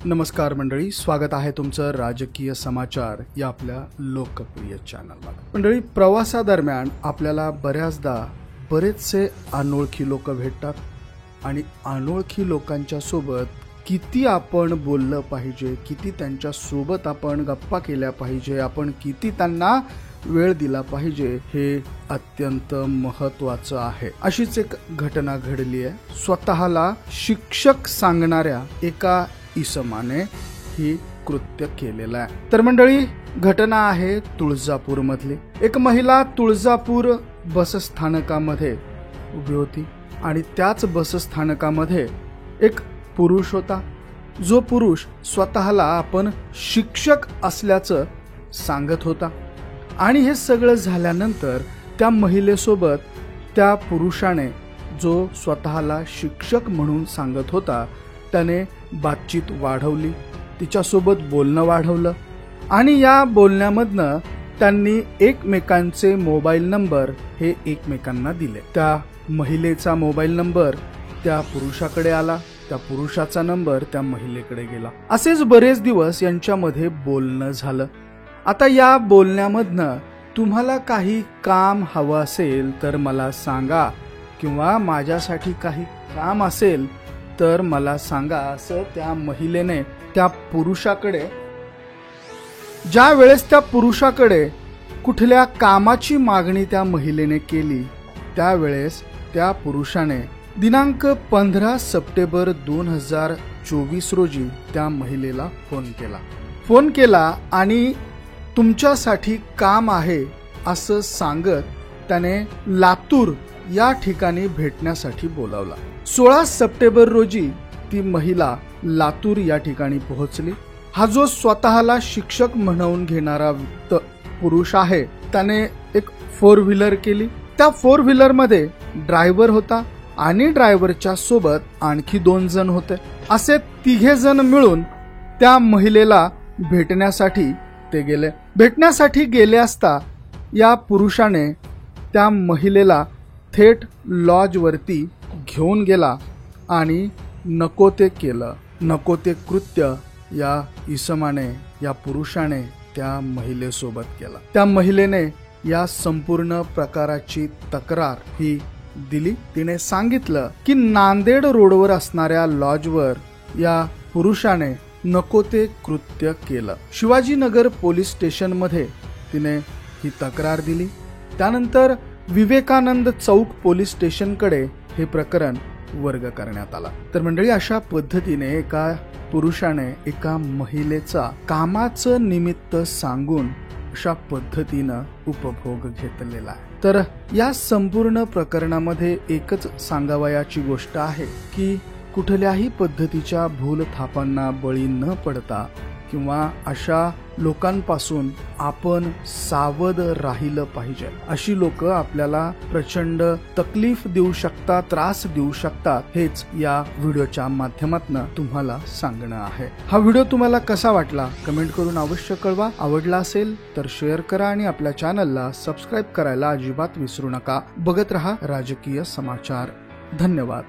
नमस्कार मंडळी, स्वागत आहे तुमचं राजकीय समाचार या आपल्या लोकप्रिय चॅनलवर। मंडळी, प्रवासादरम्यान आपल्याला बऱ्याचदा बरेचसे अनोळखी लोक भेटतात आणि अनोळखी लोकांच्या सोबत किती आपण बोललं पाहिजे, किती त्यांच्या सोबत आपण गप्पा केल्या पाहिजे, आपण किती त्यांना वेळ दिला पाहिजे, हे अत्यंत महत्त्वाचं आहे। अशीच एक घटना घडली आहे। स्वतःला शिक्षक सांगणाऱ्या एका इसमाने ही कृत्य केलेलं आहे। तर मंडळी, घटना आहे तुळजापूर मधली। एक महिला तुळजापूर बसस्थानकामध्ये उभी होती आणि त्याच बसस्थानकामध्ये एक पुरुष होता, जो पुरुष स्वतःला आपण शिक्षक असल्याचं सांगत होता। आणि हे सगळं झाल्यानंतर त्या महिलेसोबत त्या पुरुषाने, जो स्वतःला शिक्षक म्हणून सांगत होता, त्याने बातचीत वाढवली, तिच्यासोबत बोलणं वाढवलं आणि या बोलण्यामधनं त्यांनी एकमेकांचे मोबाईल नंबर हे एकमेकांना दिले। त्या महिलेचा मोबाईल नंबर त्या पुरुषाकडे आला, त्या पुरुषाचा नंबर त्या महिलेकडे गेला। असेच बरेच दिवस यांच्यामध्ये बोलणं झालं। आता या बोलण्यामधनं तुम्हाला काही काम हवं असेल तर मला सांगा, किंवा माझ्यासाठी काही काम असेल तर मला सांगा, असं त्या महिलेने त्या पुरुषाकडे, ज्या वेळेस त्या पुरुषाकडे कुठल्या कामाची मागणी त्या महिलेने केली, त्यावेळेस त्या पुरुषाने दिनांक 15 सप्टेंबर 2024 रोजी त्या महिलेला फोन केला आणि तुमच्यासाठी काम आहे असं सांगत त्याने लातूर या ठिकाणी भेटण्यासाठी बोलावला। 16 सप्टेंबर रोजी ती महिला लातूर या ठिकाणी पोहोचली। हा जो स्वतःला शिक्षक म्हणून घेणारा पुरुष आहे, त्याने एक 4 व्हीलर केली। त्या 4 व्हीलर मध्ये ड्रायव्हर होता आणि ड्रायव्हरच्या सोबत आणखी 2 जण होते। असे 3 जण मिळून त्या महिलेला भेटण्यासाठी ते गेले। भेटण्यासाठी गेले असता या पुरुषाने त्या महिलेला थेट लॉज वरती घेऊन गेला आणि नको ते केलं। नको ते कृत्य या इसमाने, या पुरुषाने त्या महिलेसोबत केला। त्या महिलेने या संपूर्ण प्रकाराची तक्रार ही दिली। तिने सांगितलं की नांदेड रोडवर असणाऱ्या लॉजवर या पुरुषाने नको ते कृत्य केलं। शिवाजीनगर पोलीस स्टेशन मध्ये तिने ही तक्रार दिली। त्यानंतर विवेकानंद चौक पोलीस स्टेशनकडे हे प्रकरण वर्ग करण्यात आला। तर मंडळी, अशा पद्धतीने एका पुरुषाने एका महिलेचा कामाचं निमित्त सांगून अशा पद्धतीनं उपभोग घेतलेला आहे। तर या संपूर्ण प्रकरणामध्ये एकच सांगावयाची गोष्ट आहे की कुठल्याही पद्धतीच्या भूलथापांना बळी न पडता किंवा अशा लोकांपासून आपण सावध राहिलं पाहिजे। अशी लोक आपल्याला प्रचंड तकलीफ देऊ शकतात, त्रास देऊ शकतात, हेच या व्हिडिओच्या माध्यमातून तुम्हाला सांगणं आहे। हा व्हिडिओ तुम्हाला कसा वाटला कमेंट करून अवश्य कळवा। आवडला असेल तर शेअर करा आणि आपल्या चॅनलला सबस्क्राईब करायला अजिबात विसरू नका। बघत रहा राजकीय समाचार। धन्यवाद।